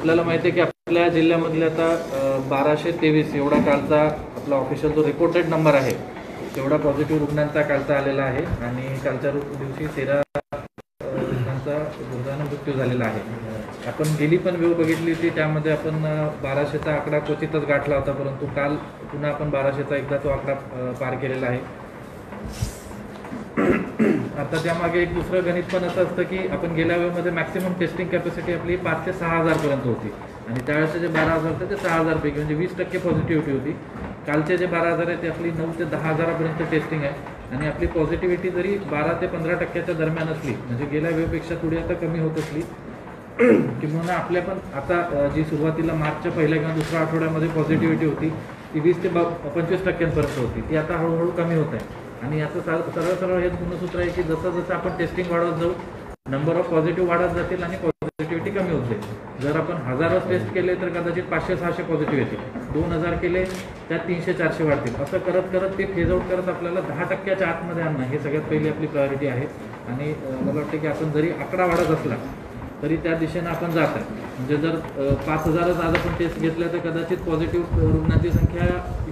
आपल्याला माहिती आहे की आपल्या जिल्ह्यामधले आता 1223 एवढा कालचा आपला ऑफिशियल जो रिपोर्टेड नंबर आहे तेवढा पॉझिटिव्ह रुग्णांचा कालचा आलेला आहे आणि कालच्या दिवशी 13 रुग्णांचा दुर्दैवाने मृत्यू झालेला आहे. आपण गेली पण वेळ बघितली होती, त्यामध्ये आपण 1200चा आकडा क्वचितच गाठला होता, परंतु काल पुन्हा आपण 1200चा एकदा तो आकडा पार केलेला आहे. आता त्यामागे एक दुसरं गणित पण असं असतं की आपण गेल्या वेळेमध्ये मॅक्सिमम टेस्टिंग कॅपॅसिटी आपली 5 ते 6,000 पर्यंत होती आणि त्यावेळेस जे 12,000 होते ते 6,000 पैकी म्हणजे 20% पॉझिटिव्हिटी होती. कालचे जे 12,000 आहे ते आपली 9 ते 10,000पर्यंत टेस्टिंग आहे आणि आपली पॉझिटिव्हिटी जरी 12 ते 15% दरम्यान असली, म्हणजे गेल्या वेळेपेक्षा थोडी आता कमी होत असली, किंवा आपल्या पण आता जी सुरुवातीला मार्चच्या पहिल्या किंवा दुसऱ्या आठवड्यामध्ये पॉझिटिव्हिटी होती ती 20 ते 25% होती, ती आता हळूहळू कमी होत आहे. आणि याचं सरळ हेच गुणसूत्र आहे की जसं जसं आपण टेस्टिंग वाढवत जाऊ नंबर ऑफ पॉझिटिव्ह वाढत जातील आणि पॉझिटिव्हिटी कमी होत जाईल. जर आपण 1000 टेस्ट केले तर कदाचित 500-600 पॉझिटिव्ह येतील, 2000 केले त्यात 300-400 वाढतील. असं करत करत ते फेज आउट करत आपल्याला 10%च्या आतमध्ये आणणं हे सगळ्यात पहिली आपली प्रायोरिटी आहे. आणि मला वाटतं की आपण जरी आकडा वाढत असला तरी त्या दिशेनं आपण जात आहे. म्हणजे जर 5000च आज आपण टेस्ट घेतल्या तर कदाचित पॉझिटिव्ह रुग्णांची संख्या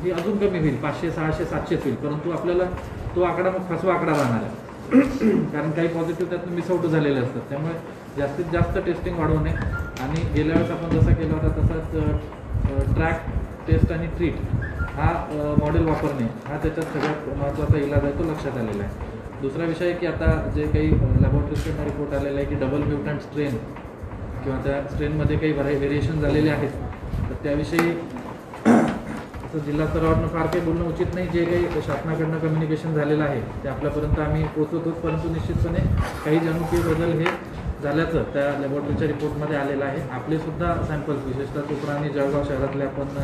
ही अजून कमी होईल, 500, 600, 700 होईल, परंतु आपल्याला तो आकडा मग फसवा आकडा राहणार आहे कारण काही पॉझिटिव्ह त्यातून मिसआउट झालेले असतात. त्यामुळे जास्तीत जास्त टेस्टिंग वाढवणे आणि गेल्या वेळेस आपण जसा केला होता तसाच ट्रॅक, टेस्ट आणि ट्रीट हा मॉडेल वापरणे हा त्याच्यात सगळ्यात महत्त्वाचा इलाज आहे, तो लक्षात आलेला आहे. दुसरा विषय आहे की आता जे काही लॅबोरेटरीकडनं रिपोर्ट आलेला आहे की डबल म्युटंट स्ट्रेन किंवा त्या स्ट्रेनमध्ये काही व्हेरिएशन झालेले आहेत, तर त्याविषयी जिल्हा स्तरावरनं फार काही बोलणं उचित नाही. जे काही शासनाकडनं कम्युनिकेशन झालेलं आहे ते आपल्यापर्यंत आम्ही पोहोचवतोच, परंतु निश्चितपणे काही जनुकीय बदल हे झाल्याचं त्या लॅबोरेटरीच्या रिपोर्टमध्ये आलेलं आहे. आपलेसुद्धा सॅम्पल्स विशेषतः चोपडा आणि जळगाव शहरातले आपण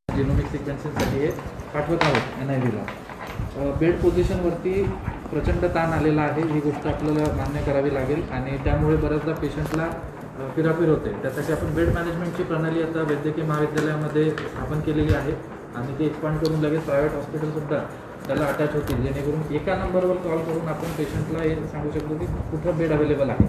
जिनोमिक सिक्वेन्सिंगसाठी हे पाठवत आहोत NIVला. बेड पोझिशनवरती प्रचंड ताण आलेला आहे, ही गोष्ट आपल्याला मान्य करावी लागेल आणि त्यामुळे बऱ्याचदा पेशंटला फिराफिर होते. त्यासाठी आपण बेड मॅनेजमेंटची प्रणाली आता वैद्यकीय महाविद्यालयामध्ये स्थापन केलेली आहे आणि ते एक्सपांड करून लगेच प्रायव्हेट हॉस्पिटलसुद्धा त्याला अटॅच होतील, जेणेकरून एका नंबरवर कॉल करून आपण पेशंटला हे सांगू शकतो की कुठं बेड अवेलेबल आहे.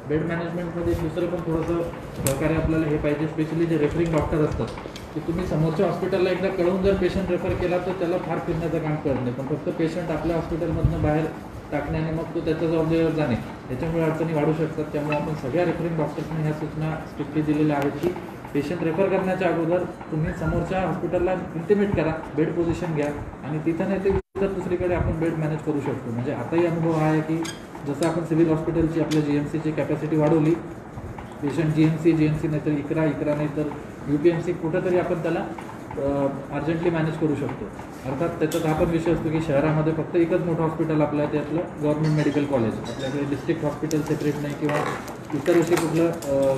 बेड मॅनेजमेंटमध्ये दुसरं पण थोडंसं सहकार्य आपल्याला हे पाहिजे, स्पेशली जे रेफरिंग डॉक्टर असतात की तुम्ही समोरच्या हॉस्पिटलला एकदा कळवून जर पेशंट रेफर केला तर त्याला फार फिरण्याचं काम करत नाही, पण फक्त पेशंट आपल्या हॉस्पिटलमधनं बाहेर टाकण्याने मग तो त्याच्या जबाबदारीवर जाणे याच्यामुळे अडचणी वाढू शकतात. त्यामुळे आपण सगळ्या रेफरिंग डॉक्टर्सने ह्या सूचना स्ट्रिक्टली दिलेल्या आहेत की पेशंट रेफर करण्याच्या अगोदर तुम्ही समोरच्या हॉस्पिटलला इंटिमेट करा, बेड पोझिशन घ्या आणि तिथं नाही ते इतर दुसरीकडे आपण बेड मॅनेज करू शकतो. म्हणजे आताही अनुभव हा आहे की जसं आपण सिव्हिल हॉस्पिटलची आपल्या GMCची कॅपॅसिटी वाढवली, पेशंट GMC नाही तर इकरा नाही तर UPMC कुठंतरी आपण त्याला अर्जंटली मॅनेज करू शकतो. अर्थात त्याच्यात हा पण विषय असतो की शहरामध्ये फक्त एकच मोठं हॉस्पिटल आपलं आहे, ते आपलं गव्हर्नमेंट मेडिकल कॉलेज. आपल्याकडे डिस्ट्रिक्ट हॉस्पिटल सेपरेट नाही किंवा इतर असे कुठलं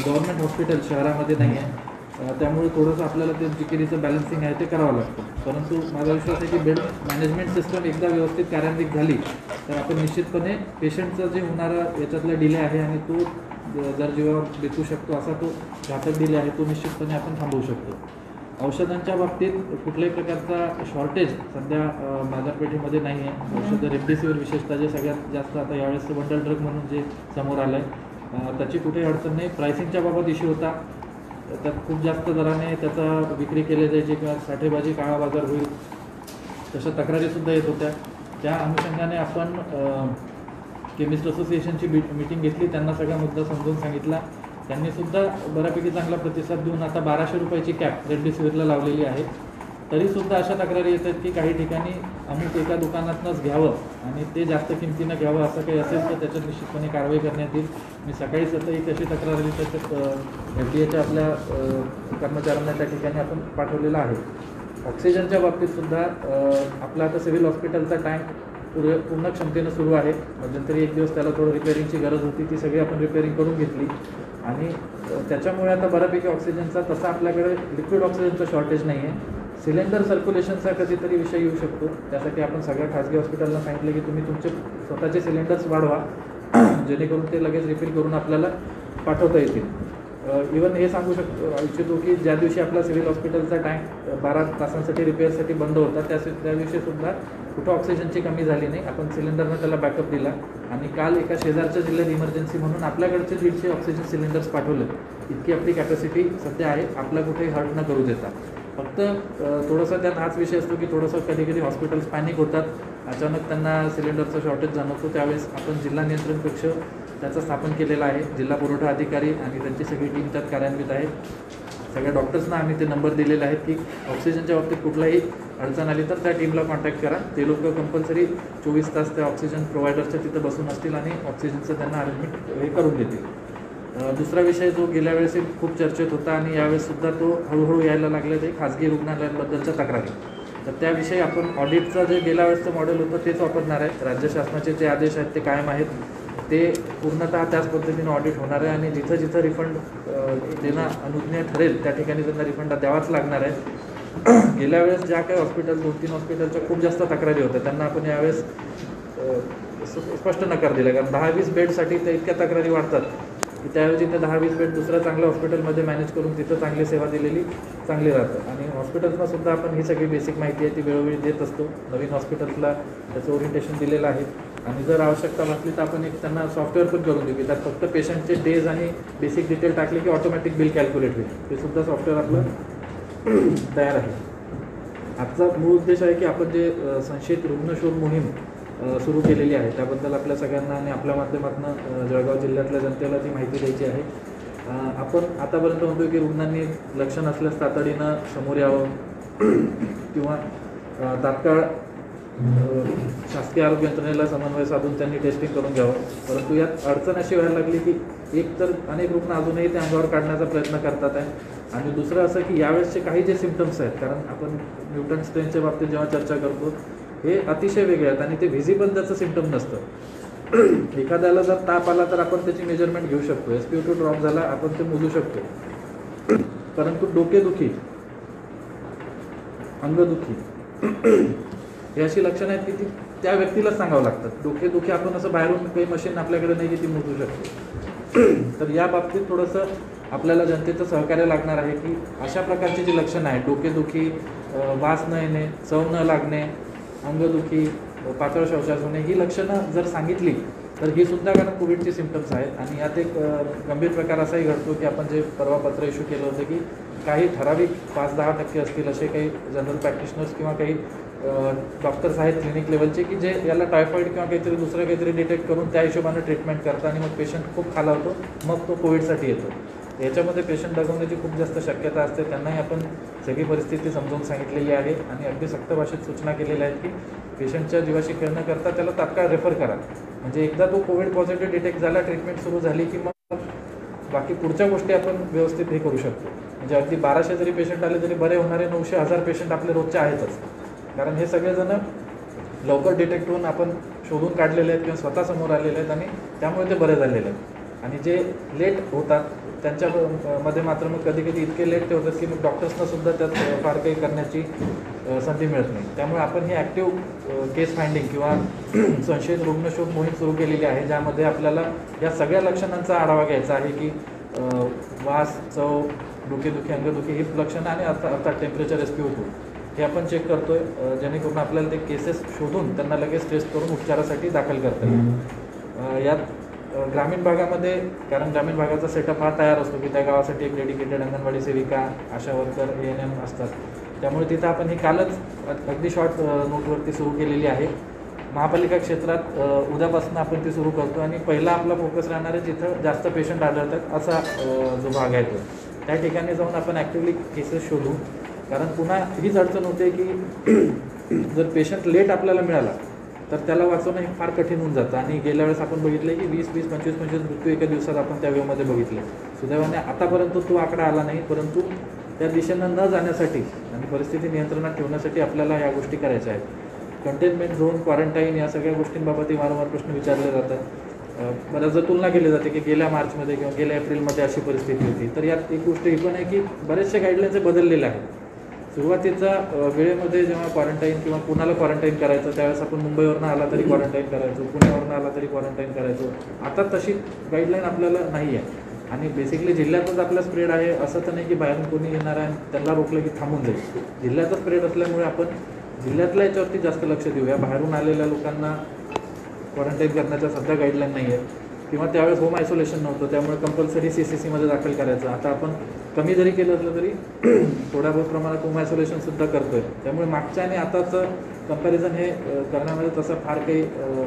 गव्हर्नमेंट हॉस्पिटल शहरामध्ये नाही आहे. त्यामुळे थोडंसं आपल्याला ते जिकिरीचं बॅलन्सिंग आहे ते करावं लागतं. परंतु माझा विश्वास आहे की बेड मॅनेजमेंट सिस्टम एकदा व्यवस्थित कार्यान्वित झाली तर आपण निश्चितपणे पेशंटचं जे होणारा याच्यातला डिले आहे आणि तो जर जीवावर बेतू शकतो असा तो घातक डिले आहे तो निश्चितपणे आपण थांबवू शकतो. औषधांच्या बाबतीत कुठल्याही प्रकारचा शॉर्टेज सध्या बाजारपेठेमध्ये नाही आहे. औषधं रेमडेसिवीर विशेषतः जे सगळ्यात जास्त आता यावेळेस बंडल ड्रग म्हणून जे समोर आलं आहे त्याची कुठेही अडचण नाही. प्रायसिंगच्या बाबत इश्यू होता, त्यात खूप जास्त दराने त्याचा विक्री केली जायची किंवा साठेबाजी काळा बाजार होईल तशा तक्रारीसुद्धा येत होत्या. त्या अनुषंगाने आपण केमिस्ट असोसिएशनची मीटिंग घेतली, त्यांना सगळा मुद्दा समजून सांगितला. त्यांनीसुद्धा बऱ्यापैकी चांगला प्रतिसाद देऊन आता 1200 रुपयाची कॅप रेमडेसिवीरला लावलेली आहे. तरीसुद्धा अशा तक्रारी येतात की काही ठिकाणी अमुक एका दुकानातनंच घ्यावं आणि ते जास्त किमतीनं घ्यावं, असं काही असेल तर त्याच्यात निश्चितपणे कारवाई करण्यात येईल. मी सकाळीच आता एक अशी तक्रार आली त्याच्यात FDA आपल्या कर्मचाऱ्यांना त्या ठिकाणी आपण पाठवलेला आहे. ऑक्सिजनच्या बाबतीतसुद्धा आपला आता सिव्हिल हॉस्पिटलचा टँक पूर्ण क्षमतेनं सुरू आहे. मध्यंतरी एक दिवस त्याला थोडं रिपेअरिंगची गरज होती, ती सगळी आपण रिपेअरिंग करून घेतली आणि त्याच्यामुळे आता बऱ्यापैकी ऑक्सिजनचा तसा आपल्याकडे लिक्विड ऑक्सिजनचं शॉर्टेज नाही आहे. सिलेंडर सर्क्युलेशनचा कधीतरी विषय येऊ शकतो, त्यासाठी आपण सगळ्या खाजगी हॉस्पिटलला सांगितलं की तुम्ही तुमचे स्वतःचे सिलेंडर्स वाढवा जेणेकरून ते लगेच रिफिल करून आपल्याला पाठवता येतील. इवन हे सांगू इच्छितो की ज्या दिवशी आपला सिव्हिल हॉस्पिटलचा टँक 12 तासांसाठी रिपेअरसाठी बंद होता त्या दिवशीसुद्धा कुठं ऑक्सिजनची कमी झाली नाही. आपण सिलेंडरनं त्याला बॅकअप दिला आणि काल एका शेजारच्या जिल्ह्यात इमर्जन्सी म्हणून आपल्याकडचे 150 ऑक्सिजन सिलेंडर्स पाठवले. इतकी आपली कॅपॅसिटी सध्या आहे, आपला कुठेही हर्ट न करू देता. फक्त थोडासा त्यात हाच विषय असतो की थोडंसं कधी कधी हॉस्पिटल्स पॅनिक होतात, अचानक त्यांना सिलेंडरचं शॉर्टेज जाणवतो. त्यावेळेस आपण जिल्हा नियंत्रण कक्ष त्याचा स्थापन केलेला आहे. जिल्हा पुरवठा अधिकारी आणि त्यांची सगळी टीम त्यात कार्यान्वित आहे. सगळ्या डॉक्टर्सना आम्ही ते नंबर दिलेले आहेत की ऑक्सिजनच्या बाबतीत कुठलाही अडचण आली तर त्या टीमला कॉन्टॅक्ट करा. ते लोक कंपल्सरी 24 तास त्या ऑक्सिजन प्रोव्हायडरच्या तिथं बसून असतील आणि ऑक्सिजनचं त्यांना अरेंजमेंट हे करून देतील. दुसरा विषय जो गेल्या वेळेस खूप चर्चेत होता आणि यावेळेससुद्धा तो हळूहळू यायला लागले ते खाजगी रुग्णालयांबद्दलच्या तक्रारी. तर त्याविषयी आपण ऑडिटचं जे गेल्या वेळेसचं मॉडेल होतं तेच वापरणार आहे. राज्य शासनाचे जे आदेश आहेत ते कायम आहेत, ते पूर्णतः त्याच पद्धतीने ऑडिट होणार आहे आणि जिथं जिथं रिफंड देणं अनुज्ञेय ठरेल त्या ठिकाणी त्यांना रिफंड द्यावाच लागणार आहे. गेल्या वेळेस ज्या काही हॉस्पिटल 2-3 हॉस्पिटलच्या खूप जास्त तक्रारी होत्या त्यांना आपण यावेळेस स्पष्ट नकार दिला, कारण 10-20 बेडसाठी त्या इतक्या तक्रारी वाढतात की त्याऐवजी ते 10-20 बेड दुसऱ्या चांगल्या हॉस्पिटलमध्ये मॅनेज करून तिथं चांगली सेवा दिलेली चांगली राहतं. आणि हॉस्पिटल्सना सुद्धा आपण ही सगळी बेसिक माहिती आहे ती वेळोवेळी देत असतो. नवीन हॉस्पिटल्सला त्याचं ओरिएंटेशन दिलेलं आहे आणि जर आवश्यकता भासली तर आपण एक त्यांना सॉफ्टवेअर पण करून देऊ की त्यात फक्त पेशंटचे डेज आणि बेसिक डिटेल टाकले की ऑटोमॅटिक बिल कॅल्क्युलेट होईल. ते सुद्धा सॉफ्टवेअर आपलं तयार आहे. आजचा मूळ उद्देश आहे की आपण जे संशयित रुग्ण शोध मोहीम सुरू केलेली आहे त्याबद्दल आपल्या सगळ्यांना आणि आपल्या माध्यमातून जळगाव जिल्ह्यातल्या जनतेला ती माहिती द्यायची आहे. आपण आतापर्यंत म्हणतो की रुग्णांनी लक्षण असल्यास तातडीनं समोर यावं किंवा तात्काळ शासकीय आरोग्य यंत्रणेला समन्वय साधून त्यांनी टेस्टिंग करून घ्यावं. परंतु यात अडचण अशी व्हायला लागली की एक तर अनेक रुग्ण अजूनही ते अंगावर काढण्याचा प्रयत्न करतात आहे आणि दुसरं असं की यावेळेसचे काही जे सिम्पटम्स आहेत, कारण आपण म्युटंट स्ट्रेनच्या बाबतीत जेव्हा चर्चा करतो हे अतिशय वेगळे आहेत आणि ते व्हिजिबल त्याचं सिम्पटम नसतं. एखाद्याला जर ताप आला तर आपण त्याची मेजरमेंट घेऊ शकतो, SpO2 ड्रॉप झाला आपण ते मोजू शकतो. परंतु डोकेदुखी, अंगदुखी हे अशी लक्षणं आहेत की ती त्या व्यक्तीलाच सांगावं लागतात. डोकेदुखी आपण असं बाहेरून काही मशीन आपल्याकडे नाही की ती मोजू शकतो. तर या बाबतीत थोडंसं आपल्याला जनतेचं सहकार्य लागणार आहे की अशा प्रकारची जी लक्षणं आहेत, डोकेदुखी, वास न येणे, चव न लागणे, अंगदुखी, पातळ शौचास होणे, ही लक्षणं जर सांगितली तर ही सुद्धा कारण कोविडची सिम्पटम्स आहेत. आणि यात एक गंभीर प्रकार असाही घडतो की आपण जे परवा पत्र इश्यू केलं होतं की काही ठराविक 5-10% असतील असे काही जनरल प्रॅक्टिशनर्स किंवा काही डॉक्टर्स आहेत क्लिनिक लेवलचे की जे याला टायफॉईड किंवा काहीतरी दुसरं काहीतरी डिटेक्ट करून त्या हिशोबाने ट्रीटमेंट करतात आणि मग पेशंट खूप खालावतो, मग तो कोविडसाठी येतो. याच्यामध्ये पेशंट दगावण्याची खूप जास्त शक्यता असते. त्यांनाही आपण सगळी परिस्थिती समजावून सांगितलेली आहे आणि अगदी सक्त भाषेत सूचना केलेल्या आहेत की पेशंटच्या जीवाशी खेळ न करता त्याला तात्काळ रेफर करा. म्हणजे एकदा तो कोविड पॉझिटिव्ह डिटेक्ट झाला, ट्रीटमेंट सुरू झाली की मग बाकी पुढच्या गोष्टी आपण व्यवस्थित हे करू शकतो. म्हणजे अगदी 1200 जरी पेशंट आले तरी बरे होणारे 900-1000 पेशंट आपले रोजचे आहेतच. कारण हे सगळेजण लवकर डिटेक्ट होऊन आपण शोधून काढलेले आहेत किंवा स्वतः समोर आलेले आहेत आणि त्यामुळे ते बरे झालेले आहेत. आणि जे लेट होतात त्यांच्यामध्ये मात्र मग कधी कधी इतके लेट ते होतात की मग डॉक्टर्सना सुद्धा त्यात फार काही करण्याची संधी मिळत नाही. त्यामुळे आपण ही ॲक्टिव्ह केस फाइंडिंग किंवा संशयित रुग्णशोध मोहीम सुरू केलेली आहे, ज्यामध्ये आपल्याला या सगळ्या लक्षणांचा आढावा घ्यायचा आहे की वास, चव, डोकेदुखी, अंगदुखी ही लक्षणं आणि अर्थात टेम्परेचर, SpO2 हे आपण चेक करतो आहे, जेणेकरून आपल्याला ते केसेस शोधून त्यांना लगेच टेस्ट करून उपचारासाठी दाखल करता येईल. यात ग्रामीण भागामध्ये, कारण ग्रामीण भागाचा सेटअप हा तयार असतो की त्या गावासाठी एक डेडिकेटेड अंगणवाडी सेविका, आशा वर्कर, ANM असतात. त्यामुळे तिथं आपण ही कालच अगदी शॉर्ट नोटवरती सुरू केलेली आहे. महापालिका क्षेत्रात उद्यापासून आपण ती सुरू करतो आणि पहिला आपला फोकस राहणार आहे जिथं जास्त पेशंट आढळतात असा जो भाग आहे तो, त्या ठिकाणी जाऊन आपण ॲक्टिव्हली केसेस शोधू. कारण पुन्हा हीच अडचण होते की जर पेशंट लेट आपल्याला मिळाला तर त्याला वाचवणं हे फार कठीण होऊन जातं. आणि गेल्या वेळेस आपण बघितलं की 20-20, 25-25 मृत्यू एका दिवसात आपण त्या वेळेमध्ये बघितले. सुदैवाने आतापर्यंत तो आकडा आला नाही, परंतु त्या दिशेनं न जाण्यासाठी आणि परिस्थिती नियंत्रणात ठेवण्यासाठी आपल्याला या गोष्टी करायच्या आहेत. कंटेनमेंट झोन, क्वारंटाईन या सगळ्या गोष्टींबाबतही वारंवार प्रश्न विचारले जातात. बऱ्याचदा तुलना केली जाते की गेल्या मार्चमध्ये किंवा गेल्या एप्रिलमध्ये अशी परिस्थिती होती. तर यात एक गोष्ट ही पण आहे की बरेचसे गाईडलाईन्स बदललेले आहेत. सुरुवातीचा वेळेमध्ये जेव्हा क्वारंटाईन किंवा कुणाला क्वारंटाईन करायचं त्यावेळेस आपण मुंबईवरनं आला तरी क्वारंटाईन करायचो, पुण्यावरनं आला तरी क्वारंटाईन करायचो. आता तशी गाईडलाईन आपल्याला नाही आहे आणि बेसिकली जिल्ह्यातच आपला स्प्रेड आहे असं तर नाही की बाहेरून कोणी येणार आहे त्यांना रोखलं की थांबून जाईल. जिल्ह्याचा स्प्रेड असल्यामुळे आपण जिल्ह्यातल्या याच्यावरती जास्त लक्ष देऊया. बाहेरून आलेल्या लोकांना क्वारंटाईन करण्याच्या सध्या गाईडलाईन नाही आहे, किंवा त्यावेळेस होम आयसोलेशन नव्हतं, त्यामुळे कंपल्सरी CCC मध्ये दाखल करायचं. आता आपण कमी जरी केलं असलं तरी थोड्या बहुत प्रमाणात होम आयसोलेशनसुद्धा करतो आहे. त्यामुळे मागच्या आणि आताचं कंपॅरिझन हे करण्यामध्ये तसं फार काही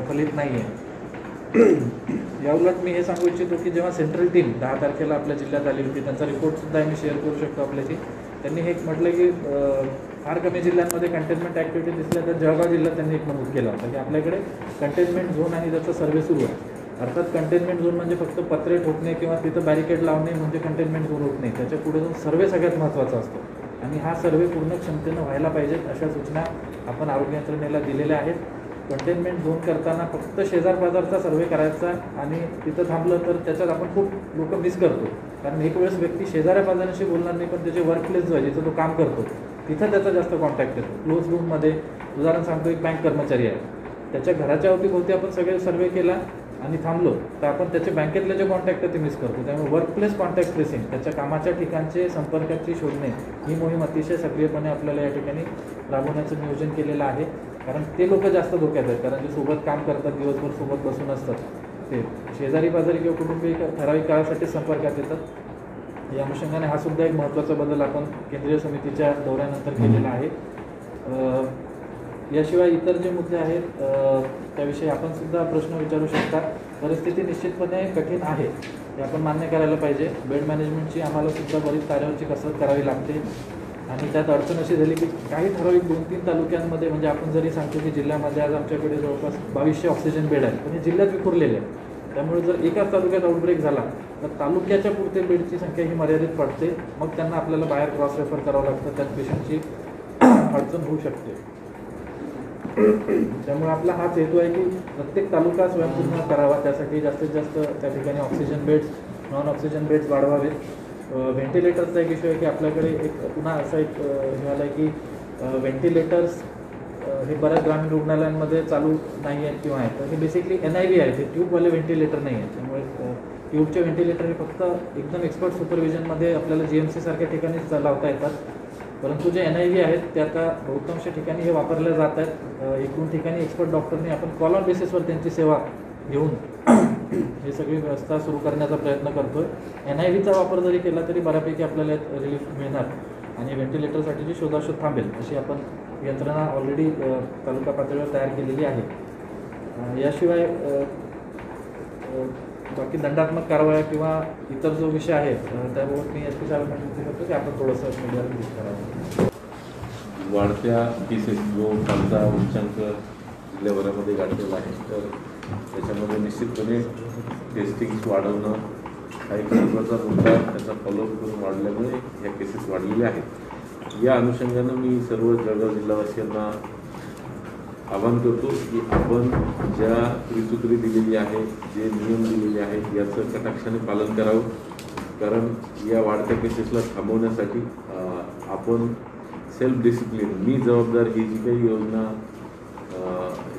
फलित नाही आहे. याउलट मी हे सांगू इच्छितो की जेव्हा सेंट्रल टीम 10 तारखेला आपल्या जिल्ह्यात आली होती, त्यांचा रिपोर्टसुद्धा मी शेअर करू शकतो आपल्याशी. त्यांनी हे म्हटलं की फार कमी जिल्ह्यांमध्ये कंटेनमेंट ॲक्टिव्हिटी दिसल्या, तर जळगाव जिल्ह्यात त्यांनी एक नमूद केला होता की आपल्याकडे कंटेनमेंट झोन आणि त्याचा सर्व्हे सुरू आहे. अर्थात कंटेनमेंट झोन म्हणजे फक्त पत्रे ठोकणे किंवा तिथं बॅरिकेड लावणे म्हणजे कंटेनमेंट झोन होत नाही. त्याच्या पुढे जाऊन सर्व्हे सगळ्यात महत्त्वाचा असतो, आणि हा सर्व्हे पूर्ण क्षमतेनं व्हायला पाहिजेत अशा सूचना आपण आरोग्य यंत्रणेला दिलेल्या आहेत. कंटेनमेंट झोन करताना फक्त शेजारपाजारचा सर्व्हे करायचा आणि तिथं थांबलं तर त्याच्यात आपण खूप लोक मिस करतो. कारण एक वेळेस व्यक्ती शेजाऱ्यापाजाराशी बोलणार नाही, पण त्याचे वर्क प्लेस जो आहे जिथं तो काम करतो तिथं त्याचा जास्त कॉन्टॅक्ट येतो. क्लोज रूममध्ये उदाहरण सांगतो, एक बँक कर्मचारी आहे, त्याच्या घराच्या अवतीभोवती आपण सगळे सर्व्हे केला आणि थांबलो तर आपण त्याचे बँकेतले जे कॉन्टॅक्ट आहे ते मिस करतो. त्यामुळे वर्क प्लेस कॉन्टॅक्ट ट्रेसिंग, त्याच्या कामाच्या ठिकाणचे संपर्काची शोधणे, ही मोहीम अतिशय सक्रियपणे आपल्याला या ठिकाणी राबवण्याचं नियोजन केलेलं आहे. कारण ते लोक जास्त धोक्यात आहेत, कारण जे सोबत काम करतात, दिवसभर सोबत बसून असतात, ते शेजारी पाजारी किंवा कुटुंबीय ठराविक काळासाठी संपर्कात येतात. या अनुषंगाने हा सुद्धा एक महत्त्वाचा बदल आपण केंद्रीय समितीच्या दौऱ्यानंतर केलेला आहे. याशिवाय इतर जे मुद्दे आहेत त्याविषयी आपण सुद्धा प्रश्न विचारू शकता. परिस्थिती निश्चितपणे कठीण आहे, हे आपण मान्य करायला पाहिजे. बेड मॅनेजमेंटची आम्हाला सुद्धा बरीच कार्यावरची कसरत करावी लागते, आणि त्यात अडचण अशी झाली की काही ठराविक 2-3 तालुक्यांमध्ये, म्हणजे आपण जरी सांगतो की जिल्ह्यामध्ये आज आमच्याकडे जवळपास 2200 ऑक्सिजन बेड आहेत, पण हे जिल्ह्यात विखुरलेले आहेत. त्यामुळे जर एकाच तालुक्यात आउटब्रेक झाला तर तालुक्याच्या पुरते बेडची संख्या ही मर्यादित पडते. मग त्यांना आपल्याला बाहेर क्रॉस रेफर करावं लागतं, त्यात पेशंटची अडचण होऊ शकते. त्यामुळे आपला हाच हेतू आहे की प्रत्येक तालुका स्वयंपूर्ण करावा. त्यासाठी जास्तीत जास्त त्या ठिकाणी oxygen beds, non oxygen beds वाढवावेत. व्हेंटिलेटर्सचा एक इश्यू आहे की आपल्याकडे एक पुन्हा असा एक झाला आहे की व्हेंटिलेटर्स हे बऱ्याच ग्रामीण रुग्णालयांमध्ये चालू नाही आहेत किंवा आहेत. तर हे बेसिकली NIV आहेत, हे ट्यूबवाले व्हेंटिलेटर नाही आहेत. त्यामुळे ट्यूबचे व्हेंटिलेटर हे फक्त एकदम एक्सपर्ट सुपरविजनमध्ये आपल्याला GMC सारख्या ठिकाणीच लावता येतात. परंतु जे NIV आहेत ते आता बहुतांश ठिकाणी हे वापरले जात आहेत. 1-2 ठिकाणी एक्सपर्ट डॉक्टरने आपण कॉल ऑन बेसिसवर त्यांची सेवा घेऊन हे सगळी व्यवस्था सुरू करण्याचा प्रयत्न करतोय. NIVचा वापर जरी केला तरी बऱ्यापैकी आपल्याला रिलीफ मिळणार आणि व्हेंटिलेटरसाठीची शोधाशोध थांबेल अशी आपण यंत्रणा ऑलरेडी तालुका पातळीवर तयार केलेली आहे. याशिवाय बाकी दंडात्मक कारवाया किंवा इतर जो विषय आहे त्याबाबत मी SP साहेबांना विनंती करतो की आपण थोडंसं मीडियाला रिलीज करावं. वाढत्या केसेस जो कालचा उच्चांक जिल्ह्याभरामध्ये गाठलेला आहे, तर त्याच्यामध्ये निश्चितपणे टेस्टिंग वाढवणं हा एक महत्त्वाचा मुद्दा, त्याचा फॉलोअप करून वाढल्यामुळे ह्या केसेस वाढलेल्या आहेत. या अनुषंगानं मी सर्व जळगाव जिल्हावासियांना आवाहन करतो की आपण ज्या त्रिसूत्री दिलेली आहे, जे नियम दिलेले आहेत, याचं कटाक्षाने पालन करावं. कारण या वाढत्या केसेसला थांबवण्यासाठी आपण सेल्फ डिसिप्लिन, मी जबाबदार, ही जी काही योजना,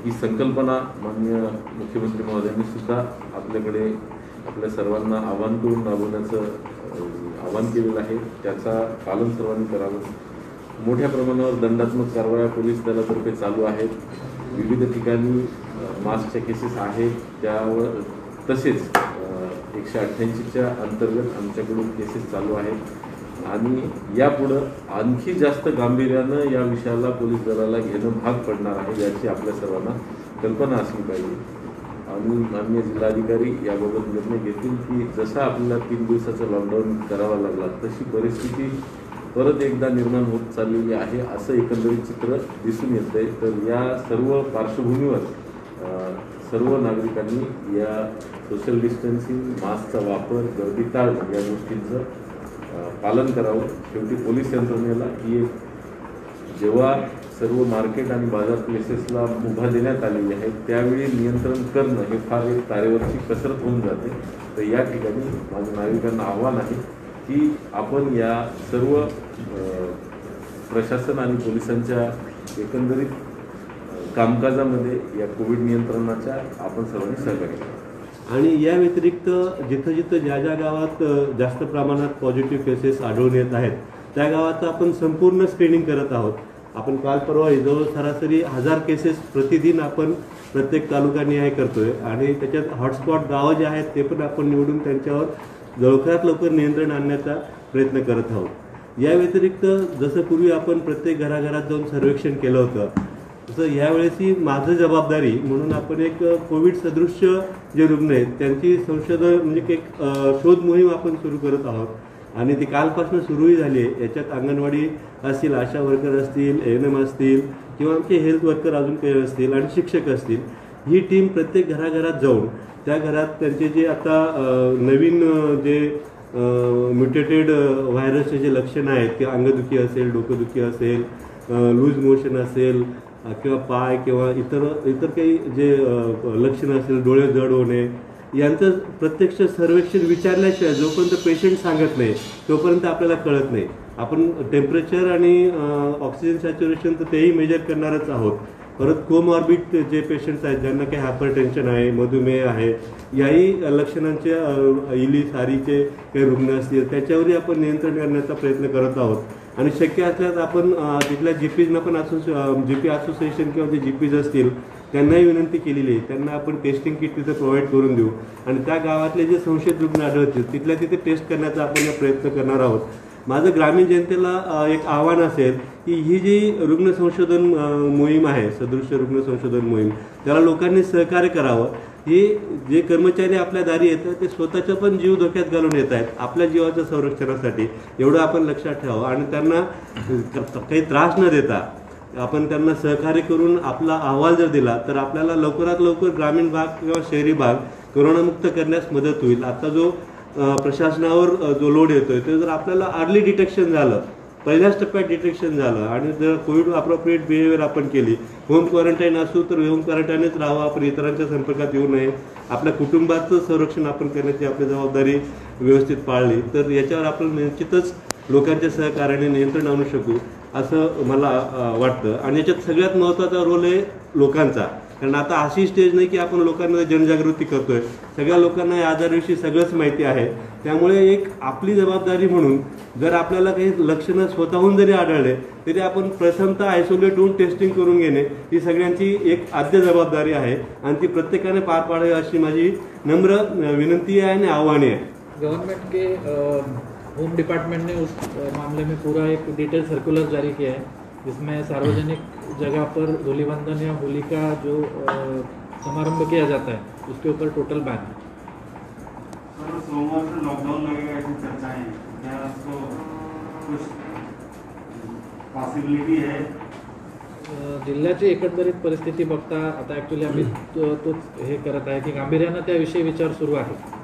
ही संकल्पना माननीय मुख्यमंत्री महोदयांनी सुद्धा आपल्याकडे आपल्या सर्वांना आवाहन करून राबवण्याचं आवाहन केलेलं आहे. त्याचा पालन सर्वांनी करावं. मोठ्या प्रमाणावर दंडात्मक कारवाया पोलीस दलातर्फे चालू आहेत. विविध ठिकाणी मास्कच्या केसेस आहेत, त्यावर तसेच 188च्या अंतर्गत आमच्याकडून केसेस चालू आहेत आणि यापुढं आणखी जास्त गांभीर्यानं या विषयाला पोलीस दलाला घेणं भाग पडणार आहे, याची आपल्या सर्वांना कल्पना असली पाहिजे. आणि माननीय जिल्हाधिकारी याबाबत निर्णय घेतील की जसा आपल्याला 3 दिवसाचा लॉकडाऊन करावा लागला तशी परिस्थिती परत एकदा निर्माण होत चाललेली आहे, असं एकंदरीत चित्र दिसून येत आहे. तर या सर्व पार्श्वभूमीवर सर्व नागरिकांनी या सोशल डिस्टन्सिंग, मास्कचा वापर, गर्दी टाळणं या गोष्टींचं पालन करावं. शेवटी पोलीस यंत्रणेला ही जेव्हा सर्व मार्केट आणि बाजार प्लेसेसला मुभा देण्यात आलेली आहे त्यावेळी नियंत्रण करणं हे फार एक तारेवरची कसरत होऊन जाते. तर या ठिकाणी माझं नागरिकांना आव्हान आहे की आपण या सर्व प्रशासन आणि पोलिसांच्या एकंदरीत कामकाजामध्ये या कोविड नियंत्रणाच्या आपण सर्वांनी सहकार्य करावं. आणि या व्यतिरिक्त जिथं जिथं ज्या गावात जास्त प्रमाणात पॉझिटिव्ह केसेस आढळून येत आहेत त्या गावात आपण संपूर्ण स्क्रीनिंग करत आहोत. आपण काल परवा जवळ सरासरी 1000 केसेस प्रतिदिन आपण प्रत्येक तालुकानिहाय करतोय आणि त्याच्यात हॉटस्पॉट गावं जे आहेत ते पण आपण निवडून त्यांच्यावर लवकरात लवकर नियंत्रण आणण्याचा प्रयत्न करत आहोत. या व्यतिरिक्त जसं पूर्वी आपण प्रत्येक घराघरात जाऊन सर्वेक्षण केलं होतं, तसं यावेळेसही माझं जबाबदारी म्हणून आपण एक कोविड सदृश्य जे रुग्ण आहेत त्यांची संशोधन म्हणजे एक शोध मोहीम आपण सुरू करत आहोत आणि ती कालपासून सुरूही झाली आहे. याच्यात अंगणवाडी असतील, आशा वर्कर असतील, ANM असतील किंवा आमचे हेल्थ वर्कर अजून काही असतील आणि शिक्षक असतील. ही टीम प्रत्येक घराघरात जाऊन त्या घरात त्यांचे जे आता नवीन जे म्युटेटेड व्हायरसचे जे लक्षणं आहेत की अंगदुखी असेल, डोकंदुखी असेल, लूज मोशन असेल किंवा पाय किंवा इतर काही जे लक्षणं असेल, डोळे जड होणे, यांचं प्रत्यक्ष सर्वेक्षण विचारल्याशिवाय जोपर्यंत पेशंट सांगत नाही तोपर्यंत आपल्याला कळत नाही. आपण टेम्परेचर आणि ऑक्सिजन सॅच्युरेशन तर तेही मेजर करणारच आहोत. परत कोमॉर्बिड जे पेशंट्स आहेत ज्यांना काही हायपरटेन्शन आहे, मधुमेह आहे, याही लक्षणांच्या इली सारीचे काही रुग्ण असतील त्याच्यावरही आपण नियंत्रण करण्याचा प्रयत्न करत आहोत. आणि शक्य असल्यास आपण तिथल्या GPजना पण GP असोसिएशन किंवा जे GPs असतील त्यांनाही विनंती केलेली आहे, त्यांना आपण टेस्टिंग किट तिथे प्रोव्हाइड करून देऊ आणि त्या गावातले जे संशयित रुग्ण आढळतील तिथल्या तिथे टेस्ट करण्याचा आपण प्रयत्न करणार आहोत. माझं ग्रामीण जनतेला एक आव्हान असेल की ही जी रुग्ण संशोधन मोहीम आहे, सदृश्य रुग्ण संशोधन मोहीम, त्याला लोकांनी सहकार्य करावं. हे जे कर्मचारी आपल्या दारी येतात ते स्वतःचा पण जीव धोक्यात घालून येत आहेत आपल्या जीवाच्या संरक्षणासाठी, एवढं आपण लक्षात ठेवावं आणि त्यांना काही त्रास न देता आपण त्यांना सहकार्य करून आपला अहवाल जर दिला तर आपल्याला लवकरात लवकर ग्रामीण भाग किंवा शहरी भाग कोरोनामुक्त करण्यास मदत होईल. आता जो प्रशासनावर जो लोड येतोय ते जर आपल्याला अर्ली डिटेक्शन झालं, पहिल्याच टप्प्यात डिटेक्शन झालं आणि जर कोविड अप्रोप्रिएट बिहेवियर आपण केली, होम क्वारंटाईन असू तर होम क्वारंटाईनच राहावं, आपण इतरांच्या संपर्कात येऊ नये, आपल्या कुटुंबाचं संरक्षण आपण करण्याची आपली जबाबदारी व्यवस्थित पाळली तर याच्यावर आपण निश्चितच लोकांच्या सहकार्याने नियंत्रण आणू शकू असं मला वाटतं. आणि याच्यात सगळ्यात महत्त्वाचा रोल आहे लोकांचा, कारण आता अशी स्टेज नाही की आपण लोकांमध्ये जनजागृती करतोय, सगळ्या लोकांना या आजाराविषयी सगळंच माहिती आहे. त्यामुळे एक आपली जबाबदारी म्हणून जर आपल्याला काही लक्षणं स्वतःहून जरी आढळले तरी आपण प्रथमतः आयसोलेट होऊन टेस्टिंग करून घेणे ही सगळ्यांची एक आद्य जबाबदारी आहे आणि ती प्रत्येकाने पार पाडावी अशी माझी नम्र विनंती आहे आणि आव्हान आहे. गवर्नमेंट के होम डिपार्टमेंट ने उस मामले में पूरा एक डिटेल सर्कुलर जारी किया है जिसमें सार्वजनिक जगह पर धूलिवंदन या होली का जो समारंभ किया जाता है उसके ऊपर टोटल बैन है. सोमवार से लॉकडाउन लगेगा ऐसी चर्चा है, क्या उसको कुछ पॉसिबिलिटी है? जिल्ह्याची एकंदरीत परिस्थिती बघता आता ॲक्च्युली आम्ही तोच हे करत आहे की गांभीर्यानं त्याविषयी विचार सुरू आहे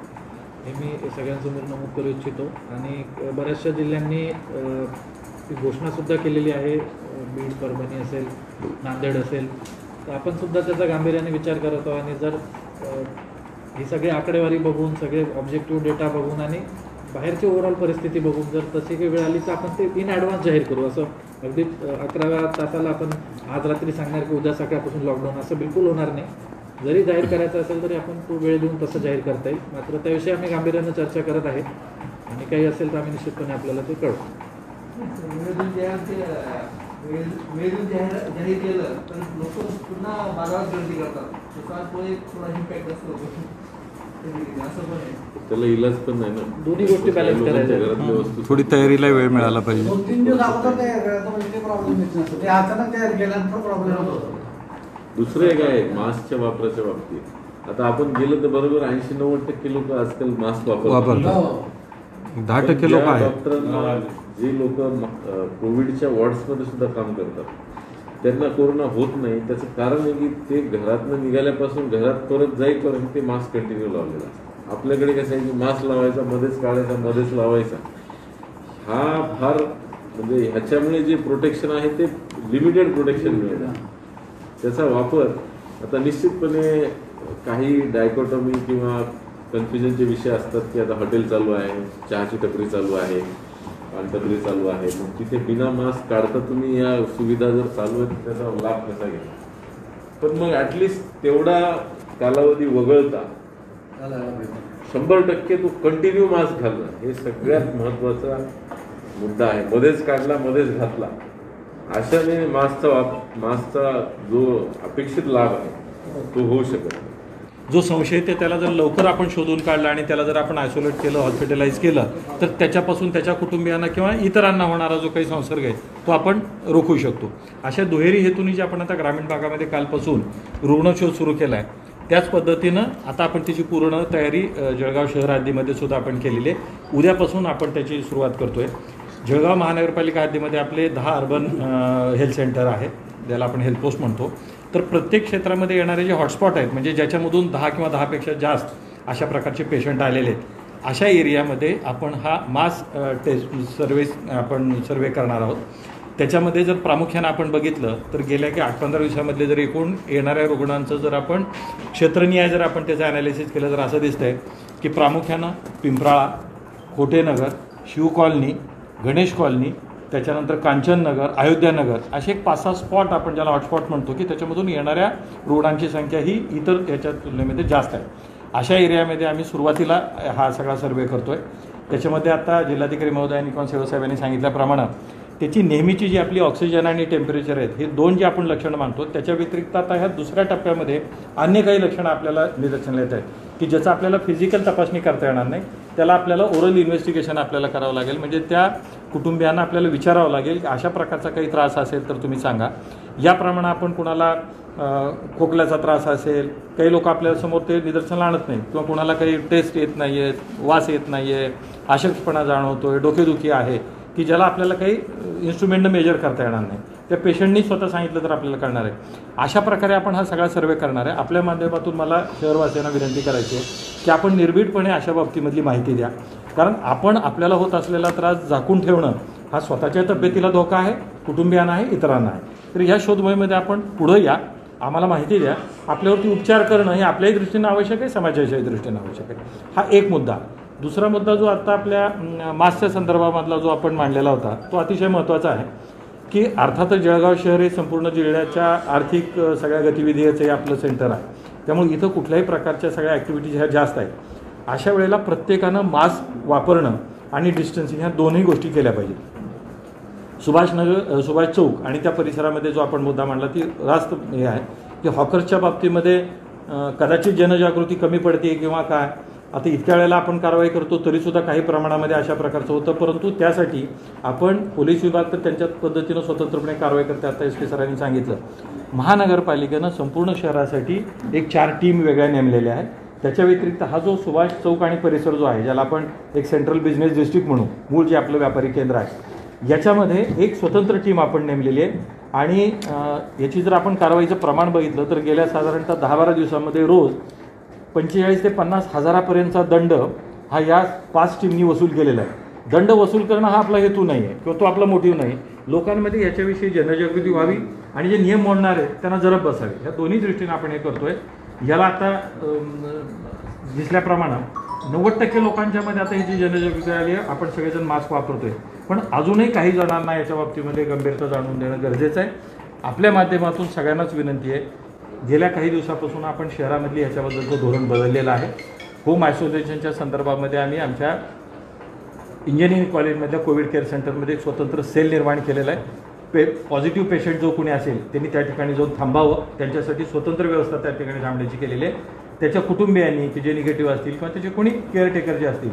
हे मी सगळ्यांसमोर नमूद करू इच्छितो. आणि बऱ्याचशा जिल्ह्यांनी ती घोषणासुद्धा केलेली आहे, बीड, परभणी असेल, नांदेड असेल, तर आपणसुद्धा त्याचा गांभीर्याने विचार करत आहोत. आणि जर ही सगळी आकडेवारी बघून, सगळे ऑब्जेक्टिव्ह डेटा बघून आणि बाहेरची ओव्हरऑल परिस्थिती बघून जर तशी काही वेळ आली तर आपण ते इन ॲडव्हान्स जाहीर करू. असं अगदी 11व्या तासाला आपण आज रात्री सांगणार की उद्या सकाळपासून लॉकडाऊन असं बिलकुल होणार नाही. जरी जाहीर करायचं असेल तरी आपण तो वेळ देऊन तसं जाहीर करता येईल. मात्र त्याविषयी आम्ही गांभीर्यानं चर्चा करत आहे आणि काही असेल तर आम्ही निश्चितपणे आपल्याला ते कळवू. जाहीर केलं तर लोक पुन्हा बाजारात गर्दी करतात, त्याचा एक थोडा इम्पॅक्ट असतो असं पण आहे. त्याला इलाज पण नाही ना, दोन्ही गोष्टी बॅलन्स करायच्या. घरातल्या वस्तू थोडी तयारीला वेळ मिळाला पाहिजे. 2-3 दिवस अगोदर तयार करायचं म्हणजे ते प्रॉब्लेम येत नसतो, ते अचानक तयार केल्यानंतर प्रॉब्लेम होतो. दुसरं एक आहे मास्कच्या वापराच्या बाबतीत. आता आपण गेलं तर बरोबर 80-90% लोक आजकाल मास्क वापरतात. 10% लोक आहेत. डॉक्टरांना जे लोक कोविडच्या वॉर्ड्समध्ये सुद्धा काम करतात त्यांना कोरोना होत नाही. त्याचं कारण आहे की ते घरातनं निघाल्यापासून घरात परत जाईपर्यंत ते मास्क कंटिन्यू लावलेला असतं. आपल्याकडे कसं आहे की मास्क लावायचा, मध्येच काढायचा, मध्येच लावायचा. हा फार म्हणजे ह्याच्यामुळे जे प्रोटेक्शन आहे ते लिमिटेड प्रोटेक्शन मिळतं. त्याचा वापर आता निश्चितपणे काही डायकोटॉमी किंवा कन्फ्युजनचे विषय असतात की आता हॉटेल चालू आहे, चहाची टपरी चालू आहे, पानटपरी चालू आहे, मग तिथे बिना मास्क काढता तुम्ही या सुविधा जर चालू आहेत त्याचा लाभ कसा घ्या. पण मग ॲटलिस्ट तेवढा कालावधी वगळता 100% तो कंटिन्यू मास्क घालणं हे सगळ्यात महत्त्वाचा मुद्दा आहे. मध्येच काढला, मध्येच घातला अशाने मास्कचा जो अपेक्षित लाभ आहे तो होऊ शकत नाही. जो संशयित आहे त्याला जर लवकर आपण शोधून काढला आणि त्याला जर आपण आयसोलेट केलं, हॉस्पिटलाइज केलं, तर त्याच्यापासून त्याच्या कुटुंबियांना किंवा इतरांना होणारा जो काही संसर्ग आहे तो आपण रोखू शकतो. अशा दुहेरी हेतूने जे आपण आता ग्रामीण भागामध्ये कालपासून रुग्णशोध सुरू केला आहे, त्याच पद्धतीनं आता आपण त्याची पूर्ण तयारी जळगाव शहर हद्दीमध्ये सुद्धा आपण केलेली आहे. उद्यापासून आपण त्याची सुरुवात करतोय. जळगाव महानगरपालिका हद्दीमध्ये आपले 10 अर्बन हेल्थ सेंटर आहेत, ज्याला आपण हेल्थ पोस्ट म्हणतो. तर प्रत्येक क्षेत्रामध्ये येणारे जे हॉटस्पॉट आहेत, म्हणजे ज्याच्यामधून 10 किंवा 10पेक्षा जास्त अशा प्रकारचे पेशंट आलेले आहेत, अशा एरियामध्ये आपण हा मास सर्वे करणार आहोत. त्याच्यामध्ये जर प्रामुख्यानं आपण बघितलं तर गेल्या की 8-15 दिवसामधले जर एकूण येणाऱ्या रुग्णांचं जर आपण क्षेत्रनिहाय जर आपण त्याचं ॲनालिसिस केलं तर असं दिसतंय की प्रामुख्यानं पिंपराळा, खोटेनगर, शिव कॉलनी, गणेश कॉलनी, त्याच्यानंतर कांचननगर, अयोध्यानगर असे एक 5-6 स्पॉट आपण ज्याला हॉटस्पॉट म्हणतो की त्याच्यामधून येणाऱ्या रुग्णांची संख्या ही इतर याच्या तुलनेमध्ये जास्त आहे. अशा एरियामध्ये आम्ही सुरुवातीला हा सगळा सर्वे करतो आहे. त्याच्यामध्ये आता जिल्हाधिकारी महोदयांनी किंवा सेवसाहेबांनी सांगितल्याप्रमाणे त्याची नेहमीची जी आपली ऑक्सिजन आणि टेम्परेचर आहेत, हे 2 जे आपण लक्षणं मानतो, त्याच्या व्यतिरिक्त आता ह्या दुसऱ्या टप्प्यामध्ये अन्य काही लक्षणं आपल्याला निदर्शनाला येत आहेत की ज्याचं आपल्याला फिजिकल तपासणी करता येणार नाही. त्याला आपल्याला ओरल इन्व्हेस्टिगेशन आपल्याला करावं लागेल. म्हणजे त्या कुटुंबियांना आपल्याला विचारावं लागेल की अशा प्रकारचा काही त्रास असेल तर तुम्ही सांगा. याप्रमाणे आपण कुणाला खोकल्याचा त्रास असेल, काही लोक आपल्यासमोर ते निदर्शनाला आणत नाही किंवा कुणाला काही टेस्ट येत नाही आहेत, वास येत नाही आहे, अशक्तपणा जाणवतो आहे, डोकेदुखी आहे की ज्याला आपल्याला काही इन्स्ट्रुमेंटनं मेजर करता येणार नाही, त्या पेशंटनी स्वतः सांगितलं तर आपल्याला कळणार आहे. अशा प्रकारे आपण हा सगळा सर्वे करणार आहे. आपल्या माध्यमातून मला शहरवासियांना विनंती करायची आहे की आपण निर्भीडपणे अशा बाबतीमधली माहिती द्या. कारण आपण आपल्याला होत असलेला त्रास झाकून ठेवणं हा स्वतःच्या तब्येतीला धोका आहे, कुटुंबियांना आहे, इतरांना आहे. तर ह्या शोध मोहिमेमध्ये आपण पुढं या, आम्हाला माहिती द्या. आपल्यावरती उपचार करणं हे आपल्याही दृष्टीनं आवश्यक आहे, समाजाच्याही दृष्टीनं आवश्यक आहे. हा एक मुद्दा. दुसरा मुद्दा जो आता आपल्या मास्कच्या संदर्भामधला जो आपण मांडलेला होता तो अतिशय महत्त्वाचा आहे की अर्थातच जळगाव शहर हे संपूर्ण जिल्ह्याच्या आर्थिक सगळ्या गतिविधीचं हे आपलं सेंटर आहे. त्यामुळे इथं कुठल्याही प्रकारच्या सगळ्या ॲक्टिव्हिटीज ह्या जास्त आहेत. अशा वेळेला प्रत्येकानं मास्क वापरणं आणि डिस्टन्सिंग ह्या दोन्ही गोष्टी केल्या पाहिजेत. सुभाष चौक आणि त्या परिसरामध्ये जो आपण मुद्दा मांडला ती रास्त हे आहे की हॉकर्सच्या बाबतीमध्ये कदाचित जनजागृती कमी पडते किंवा काय. आता इतक्या वेळेला आपण कारवाई करतो तरीसुद्धा काही प्रमाणामध्ये अशा प्रकारचं होतं, परंतु त्यासाठी आपण पोलीस विभाग तर त्यांच्या पद्धतीनं स्वतंत्रपणे कारवाई करते. आता SP सरांनी सांगितलं महानगरपालिकेनं संपूर्ण शहरासाठी एक 4 टीम वेगळ्या नेमलेल्या आहेत. त्याच्या व्यतिरिक्त हा जो सुभाष चौक आणि परिसर जो आहे, ज्याला आपण एक सेंट्रल बिझनेस डिस्ट्रिक्ट म्हणू, मूळ जे आपलं व्यापारी केंद्र आहे, याच्यामध्ये एक स्वतंत्र टीम आपण नेमलेली आहे. आणि याची जर आपण कारवाईचं प्रमाण बघितलं तर गेल्या साधारणतः 10-12 दिवसामध्ये रोज 45,000 ते 50,000पर्यंतचा दंड हा या 5 टीमनी वसूल केलेला आहे. दंड वसूल करणं हा आपला हेतू नाही आहे किंवा तो आपला मोटिव्ह नाही. लोकांमध्ये याच्याविषयी जनजागृती व्हावी आणि जे नियम मोडणार आहेत त्यांना जरब बसावे, ह्या दोन्ही दृष्टीने आपण हे करतोय. याला आता दिसल्याप्रमाणे 90% लोकांच्या मध्ये आता ही जी जनजागृती आली आहे, आपण सगळेजण मास्क वापरतोय. पण अजूनही काही जणांना याच्या बाबतीमध्ये गंभीरता जाणून देणं गरजेचं आहे. आपल्या माध्यमातून सगळ्यांनाच विनंती आहे, गेल्या काही दिवसापासून आपण शहरामधली ह्याच्याबद्दलचं धोरण बदललेलं आहे. होम आयसोलेशनच्या संदर्भामध्ये आम्ही आमच्या इंजिनिअरिंग कॉलेजमधल्या कोविड केअर सेंटरमध्ये एक स्वतंत्र सेल निर्माण केलेला आहे. पॉझिटिव्ह पेशंट जो कोणी असेल त्यांनी त्या ठिकाणी जाऊन थांबावं, त्यांच्यासाठी स्वतंत्र व्यवस्था त्या ठिकाणी थांबण्याची केलेली आहे. त्याच्या कुटुंबियांनी की जे निगेटिव्ह असतील किंवा त्याचे कोणी केअरटेकर जे असतील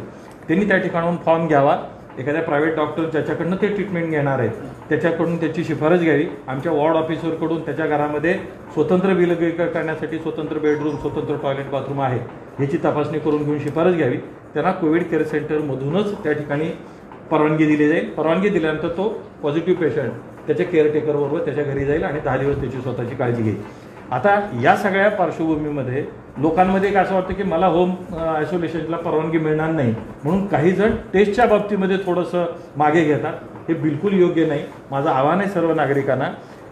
त्यांनी त्या ठिकाणाहून फॉर्म घ्यावा. एखाद्या प्रायव्हेट डॉक्टर ज्याच्याकडनं ते ट्रीटमेंट घेणार आहेत त्याच्याकडून त्याची शिफारस घ्यावी. आमच्या वॉर्ड ऑफिसरकडून त्याच्या घरामध्ये स्वतंत्र विलगीकरण करण्यासाठी स्वतंत्र बेडरूम, स्वतंत्र टॉयलेट, बाथरूम आहे ह्याची तपासणी करून घेऊन शिफारस घ्यावी. त्यांना कोविड केअर सेंटरमधूनच त्या ठिकाणी परवानगी दिली जाईल. परवानगी दिल्यानंतर तो पॉझिटिव्ह पेशंट त्याच्या केअरटेकरबरोबर त्याच्या घरी जाईल आणि 10 दिवस त्याची स्वतःची काळजी घेईल. आता या सगळ्या पार्श्वभूमीमध्ये लोकांमध्ये एक असं वाटतं की मला होम आयसोलेशनला परवानगी मिळणार नाही म्हणून काही जण टेस्टच्या बाबतीमध्ये थोडंसं मागे घेतात. हे बिलकुल योग्य नाही. माझं आव्हान आहे सर्व नागरिकांना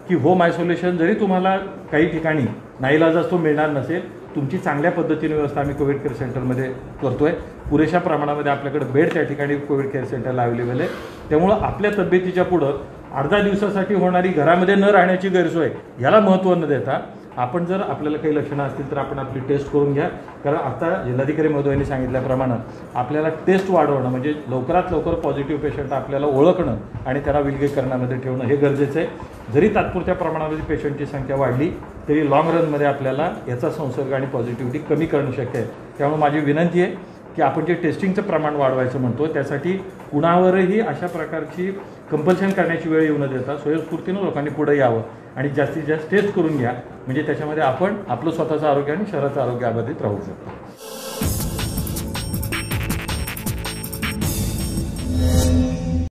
की होम आयसोलेशन जरी तुम्हाला काही ठिकाणी नाईलाजास्तव तो मिळणार नसेल, तुमची चांगल्या पद्धतीने व्यवस्था आम्ही कोविड केअर सेंटरमध्ये करतोय. पुरेशा प्रमाणामध्ये आपल्याकडे बेड त्या ठिकाणी कोविड केअर सेंटरला अवेलेबल आहे. त्यामुळं आपल्या तब्येतीच्या पुढं अर्ध्या दिवसासाठी होणारी घरामध्ये न राहण्याची गैरसोय ह्याला महत्त्व न देता आपण जर आपल्याला काही लक्षणं असतील तर आपण आपली टेस्ट करून घ्या. कारण आता जिल्हाधिकारी महोदयांनी सांगितल्याप्रमाणे आपल्याला टेस्ट वाढवणं म्हणजे लवकरात लवकर पॉझिटिव्ह पेशंट आपल्याला ओळखणं आणि त्याला विलगीकरणामध्ये ठेवणं हे गरजेचं आहे. जरी तात्पुरत्या प्रमाणामध्ये पेशंटची संख्या वाढली तरी लाँग रनमध्ये आपल्याला याचा संसर्ग आणि पॉझिटिव्हिटी कमी करणं शक्य आहे. त्यामुळे माझी विनंती आहे की आपण जे टेस्टिंगचं प्रमाण वाढवायचं म्हणतो त्यासाठी कुणावरही अशा प्रकारची कंपल्शन करण्याची वेळ येऊ न देता स्वयंस्फूर्तीनं लोकांनी पुढे यावं आणि जास्तीत जास्त टेस्ट करून घ्या. म्हणजे त्याच्यामध्ये आपण आपलं स्वतःचं आरोग्य आणि शहराचं आरोग्य अबाधित राहू शकतो.